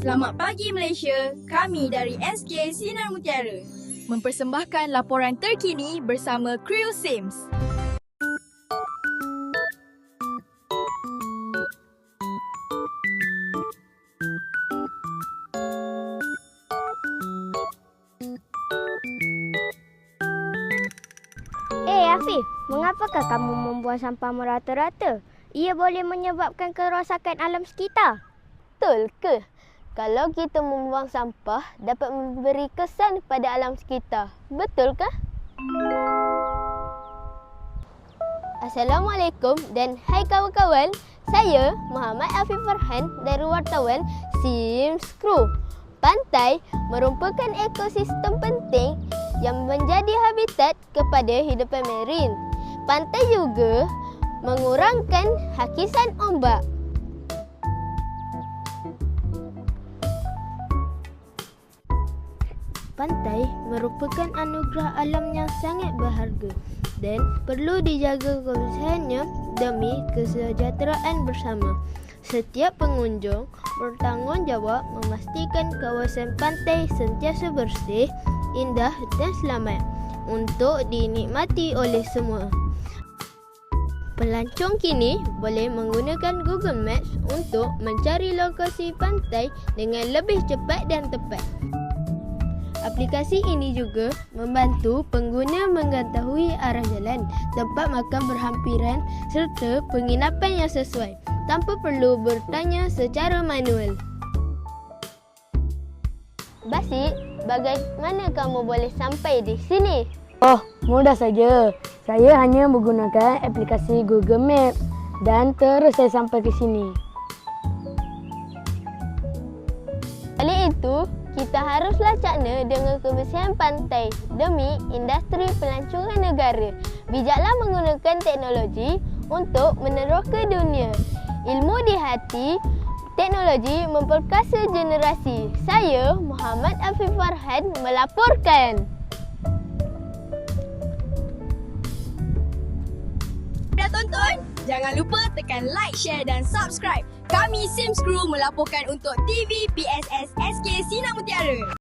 Selamat pagi Malaysia, kami dari SK Sinar Mutiara mempersembahkan laporan terkini bersama Kru Sims. Afif, mengapakah kamu membuang sampah merata-rata? Ia boleh menyebabkan kerosakan alam sekitar. Betul ke? Kalau kita membuang sampah dapat memberi kesan pada alam sekitar. Betul ke? Assalamualaikum dan hai kawan-kawan. Saya Muhammad Afif Farhan dari wartawan Sims Kru. Pantai merupakan ekosistem penting yang menjadi habitat kepada hidupan marin. Pantai juga mengurangkan hakisan ombak. Pantai merupakan anugerah alam yang sangat berharga dan perlu dijaga kebersihannya demi kesejahteraan bersama. Setiap pengunjung bertanggungjawab memastikan kawasan pantai sentiasa bersih, indah dan selamat untuk dinikmati oleh semua. Pelancong kini boleh menggunakan Google Maps untuk mencari lokasi pantai dengan lebih cepat dan tepat. Aplikasi ini juga membantu pengguna mengetahui arah jalan, tempat makan berhampiran serta penginapan yang sesuai tanpa perlu bertanya secara manual. Basit, bagaimana kamu boleh sampai di sini? Oh, mudah saja. Saya hanya menggunakan aplikasi Google Maps dan terus saya sampai ke sini. Oleh itu, kita haruslah cakna dengan kebersihan pantai demi industri pelancongan negara. Bijaklah menggunakan teknologi untuk meneroka dunia. Ilmu di hati, teknologi memperkasa generasi. Saya, Muhammad Afif Farhan, melaporkan. Dah tonton? Jangan lupa tekan like, share dan subscribe. Kami Sims Kru melaporkan untuk TV PSS SK Sinar Mutiara.